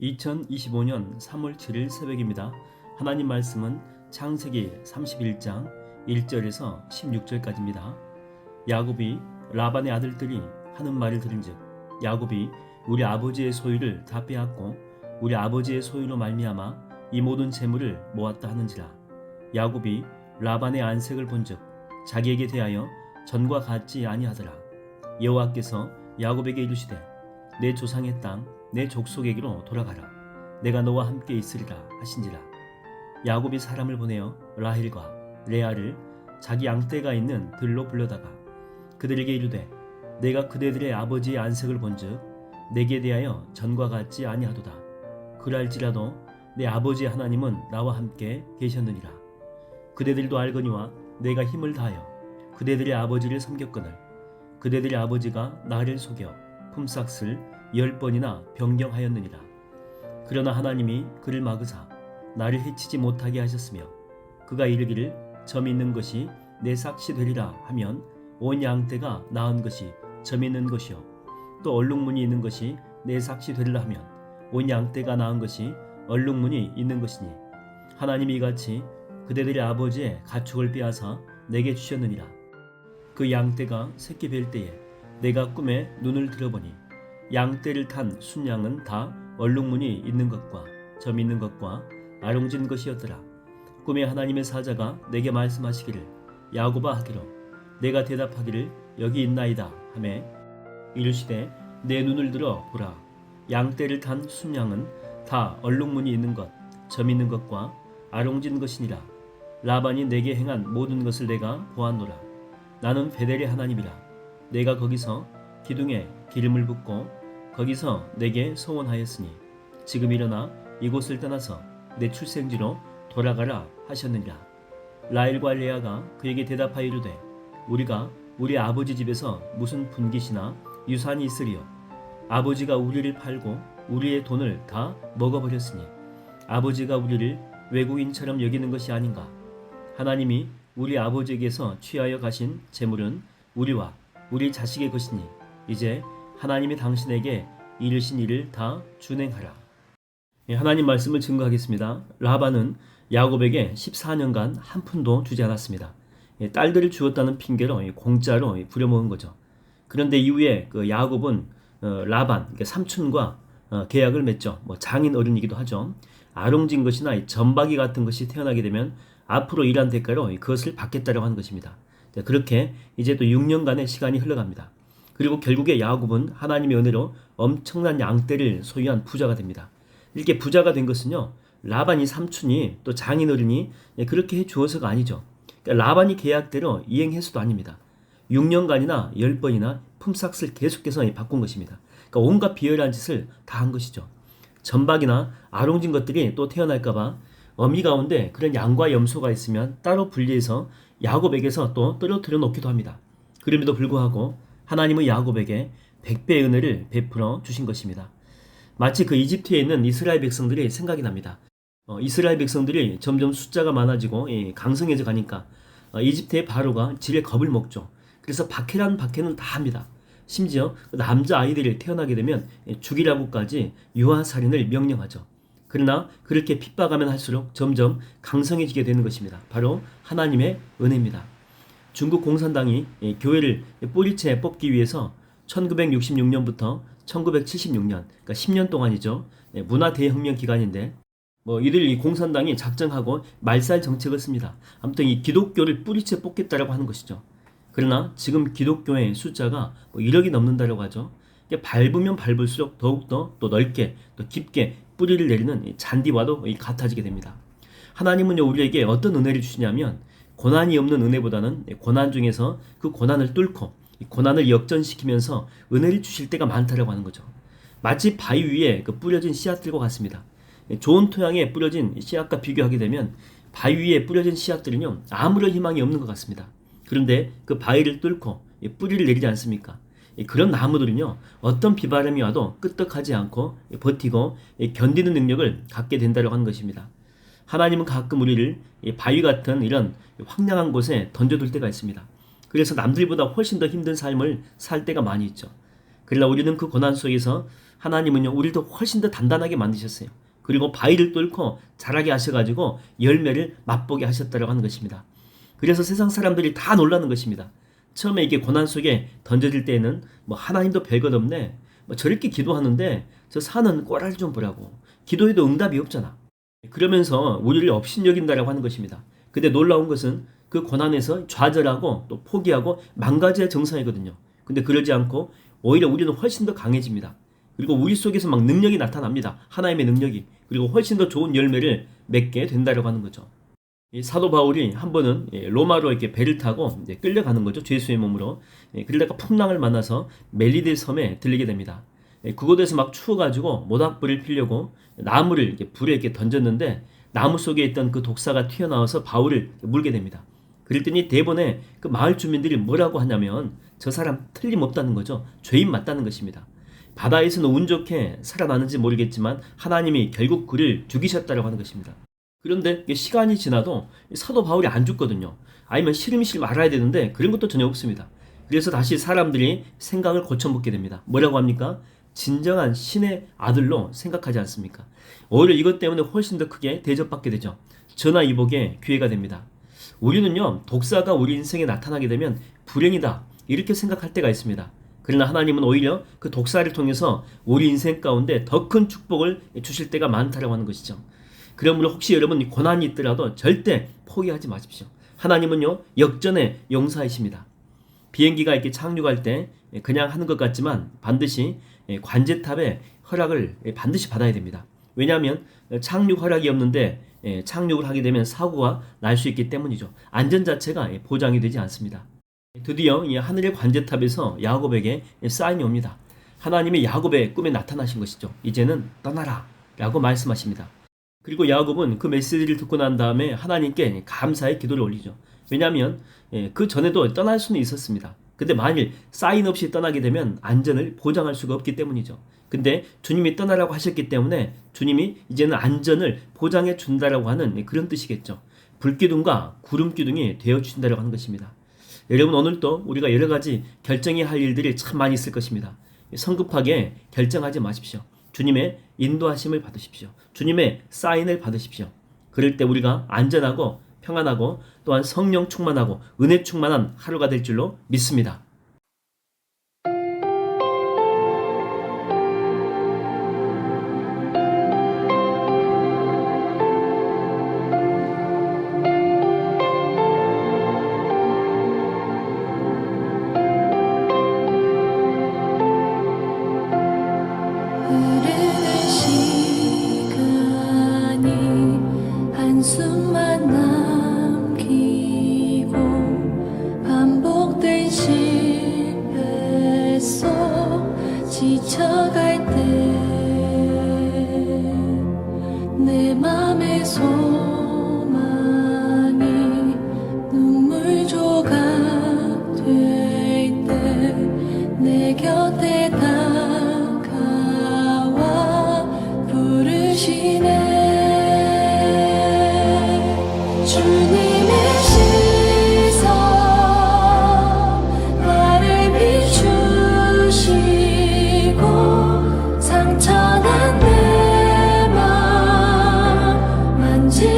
2025년 3월 7일 새벽입니다. 하나님 말씀은 창세기 31장 1절에서 16절까지입니다. 야곱이 라반의 아들들이 하는 말을 들은즉 야곱이 우리 아버지의 소유를 다 빼앗고 우리 아버지의 소유로 말미암아 이 모든 재물을 모았다 하는지라. 야곱이 라반의 안색을 본즉 자기에게 대하여 전과 같지 아니하더라. 여호와께서 야곱에게 이르시되 내 조상의 땅 내 족속에게로 돌아가라. 내가 너와 함께 있으리라 하신지라. 야곱이 사람을 보내어 라헬과 레아를 자기 양떼가 있는 들로 불러다가 그들에게 이르되 내가 그대들의 아버지의 안색을 본즉 내게 대하여 전과 같지 아니하도다. 그랄지라도 내 아버지의 하나님은 나와 함께 계셨느니라. 그대들도 알거니와 내가 힘을 다하여 그대들의 아버지를 섬겼거늘 그대들의 아버지가 나를 속여 품삯을 10번이나 변경하였느니라. 그러나 하나님이 그를 막으사 나를 해치지 못하게 하셨으며 그가 이르기를 점 있는 것이 내 삭시 되리라 하면 온 양떼가 낳은 것이 점 있는 것이요 또 얼룩무늬 있는 것이 내 삭시 되리라 하면 온 양떼가 낳은 것이 얼룩무늬 있는 것이니 하나님이 이같이 그대들의 아버지의 가축을 빼앗아 내게 주셨느니라. 그 양떼가 새끼 뵐 때에 내가 꿈에 눈을 들어보니 양떼를 탄 순양은 다 얼룩무늬 있는 것과 점 있는 것과 아롱진 것이었더라. 꿈에 하나님의 사자가 내게 말씀하시기를 야곱아 하기로 내가 대답하기를 여기 있나이다 하매 이르시되 내 눈을 들어 보라. 양떼를 탄 순양은 다 얼룩무늬 있는 것, 점 있는 것과 아롱진 것이니라. 라반이 내게 행한 모든 것을 내가 보았노라. 나는 베델의 하나님이라. 내가 거기서 기둥에 기름을 붓고 거기서 내게 소원하였으니 지금 일어나 이곳을 떠나서 내 출생지로 돌아가라 하셨느니라. 라헬과 레아가 그에게 대답하여 이르되 우리가 우리 아버지 집에서 무슨 분깃이나 유산이 있으리요. 아버지가 우리를 팔고 우리의 돈을 다 먹어버렸으니 아버지가 우리를 외국인처럼 여기는 것이 아닌가. 하나님이 우리 아버지에게서 취하여 가신 재물은 우리와 우리 자식의 것이니 이제 하나님이 당신에게 이르신 일을 다 준행하라. 하나님 말씀을 증거하겠습니다. 라반은 야곱에게 14년간 한 푼도 주지 않았습니다. 딸들을 주었다는 핑계로 공짜로 부려먹은 거죠. 그런데 이후에 그 야곱은 라반 삼촌과 계약을 맺죠. 장인 어른이기도 하죠. 아롱진 것이나 점박이 같은 것이 태어나게 되면 앞으로 일한 대가로 그것을 받겠다라고 하는 것입니다. 그렇게 이제 또 6년간의 시간이 흘러갑니다. 그리고 결국에 야곱은 하나님의 은혜로 엄청난 양떼를 소유한 부자가 됩니다. 이렇게 부자가 된 것은요, 라반이 삼촌이 또 장인어른이 그렇게 해주어서가 아니죠. 그러니까 라반이 계약대로 이행해서도 아닙니다. 6년간이나 10번이나 품삯을 계속해서 바꾼 것입니다. 그러니까 온갖 비열한 짓을 다 한 것이죠. 점박이나 아롱진 것들이 또 태어날까봐 어미 가운데 그런 양과 염소가 있으면 따로 분리해서 야곱에게서 또 떨어뜨려 놓기도 합니다. 그럼에도 불구하고 하나님은 야곱에게 100배의 은혜를 베풀어 주신 것입니다. 마치 그 이집트에 있는 이스라엘 백성들이 생각이 납니다. 이스라엘 백성들이 점점 숫자가 많아지고 강성해져 가니까 이집트의 바로가 지레 겁을 먹죠. 그래서 박해란 박해는 다 합니다. 심지어 남자 아이들이 태어나게 되면 죽이라고까지 유아살인을 명령하죠. 그러나 그렇게 핍박하면 할수록 점점 강성해지게 되는 것입니다. 바로 하나님의 은혜입니다. 중국 공산당이 교회를 뿌리채 뽑기 위해서 1966년부터 1976년, 그러니까 10년 동안이죠. 문화 대혁명 기간인데 이들 이 공산당이 작정하고 말살 정책을 씁니다. 아무튼 이 기독교를 뿌리채 뽑겠다라고 하는 것이죠. 그러나 지금 기독교의 숫자가 1억이 넘는다라고 하죠. 밟으면 밟을수록 더욱더 또 넓게 또 깊게 뿌리를 내리는 잔디와도 같아지게 됩니다. 하나님은요 우리에게 어떤 은혜를 주시냐면 고난이 없는 은혜보다는 고난 중에서 그 고난을 뚫고 고난을 역전시키면서 은혜를 주실 때가 많다라고 하는 거죠. 마치 바위 위에 그 뿌려진 씨앗들과 같습니다. 좋은 토양에 뿌려진 씨앗과 비교하게 되면 바위 위에 뿌려진 씨앗들은요 아무런 희망이 없는 것 같습니다. 그런데 그 바위를 뚫고 뿌리를 내리지 않습니까? 그런 나무들은요 어떤 비바람이 와도 끄떡하지 않고 버티고 견디는 능력을 갖게 된다고 하는 것입니다. 하나님은 가끔 우리를 바위 같은 이런 황량한 곳에 던져둘 때가 있습니다. 그래서 남들보다 훨씬 더 힘든 삶을 살 때가 많이 있죠. 그러나 우리는 그 고난 속에서 하나님은요 우리를 더 훨씬 더 단단하게 만드셨어요. 그리고 바위를 뚫고 자라게 하셔가지고 열매를 맛보게 하셨다고 하는 것입니다. 그래서 세상 사람들이 다 놀라는 것입니다. 처음에 이게 고난 속에 던져질 때에는 뭐 하나님도 별것 없네, 뭐 저렇게 기도하는데 저 산은 꼬라지 좀 보라고, 기도해도 응답이 없잖아, 그러면서 우리를 업신여긴다라고 하는 것입니다. 근데 놀라운 것은 그 고난에서 좌절하고 또 포기하고 망가져야 정상이거든요. 근데 그러지 않고 오히려 우리는 훨씬 더 강해집니다. 그리고 우리 속에서 막 능력이 나타납니다. 하나님의 능력이. 그리고 훨씬 더 좋은 열매를 맺게 된다라고 하는 거죠. 이 사도 바울이 한 번은 로마로 이렇게 배를 타고 끌려가는 거죠. 죄수의 몸으로. 그러다가 풍랑을 만나서 멜리데 섬에 들리게 됩니다. 그곳에서 막 추워가지고 모닥불을 피려고 나무를 이렇게 불에 이렇게 던졌는데 나무 속에 있던 그 독사가 튀어나와서 바울을 물게 됩니다. 그랬더니 대번에 그 마을 주민들이 뭐라고 하냐면 저 사람 틀림없다는 거죠. 죄인 맞다는 것입니다. 바다에서는 운 좋게 살아나는지 모르겠지만 하나님이 결국 그를 죽이셨다고 하는 것입니다. 그런데 시간이 지나도 사도 바울이 안 죽거든요. 아니면 시름시름 말아야 되는데 그런 것도 전혀 없습니다. 그래서 다시 사람들이 생각을 고쳐먹게 됩니다. 뭐라고 합니까? 진정한 신의 아들로 생각하지 않습니까? 오히려 이것 때문에 훨씬 더 크게 대접받게 되죠. 전화위복의 기회가 됩니다. 우리는요 독사가 우리 인생에 나타나게 되면 불행이다 이렇게 생각할 때가 있습니다. 그러나 하나님은 오히려 그 독사를 통해서 우리 인생 가운데 더 큰 축복을 주실 때가 많다라고 하는 것이죠. 그러므로 혹시 여러분 고난이 있더라도 절대 포기하지 마십시오. 하나님은요 역전의 용사이십니다. 비행기가 이렇게 착륙할 때 그냥 하는 것 같지만 반드시 관제탑의 허락을 반드시 받아야 됩니다. 왜냐하면 착륙 허락이 없는데 착륙을 하게 되면 사고가 날 수 있기 때문이죠. 안전 자체가 보장이 되지 않습니다. 드디어 이 하늘의 관제탑에서 야곱에게 사인이 옵니다. 하나님이 야곱의 꿈에 나타나신 것이죠. 이제는 떠나라 라고 말씀하십니다. 그리고 야곱은 그 메시지를 듣고 난 다음에 하나님께 감사의 기도를 올리죠. 왜냐하면 그 전에도 떠날 수는 있었습니다. 근데 만일 사인 없이 떠나게 되면 안전을 보장할 수가 없기 때문이죠. 근데 주님이 떠나라고 하셨기 때문에 주님이 이제는 안전을 보장해 준다라고 하는 그런 뜻이겠죠. 불기둥과 구름기둥이 되어 주신다라고 하는 것입니다. 여러분 오늘도 우리가 여러 가지 결정해야 할 일들이 참 많이 있을 것입니다. 성급하게 결정하지 마십시오. 주님의 인도하심을 받으십시오. 주님의 사인을 받으십시오. 그럴 때 우리가 안전하고 평안하고 또한 성령 충만하고 은혜 충만한 하루가 될 줄로 믿습니다. 한숨만 남기고 반복된 실패 속 지쳐갈 때 내 맘의 소망이 눈물 조각 될 때 내 곁에 다가와 부르시네. 주님의 시선 나를 비추시고 상처난 내 맘 만지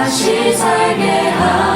다시 살게 하소서.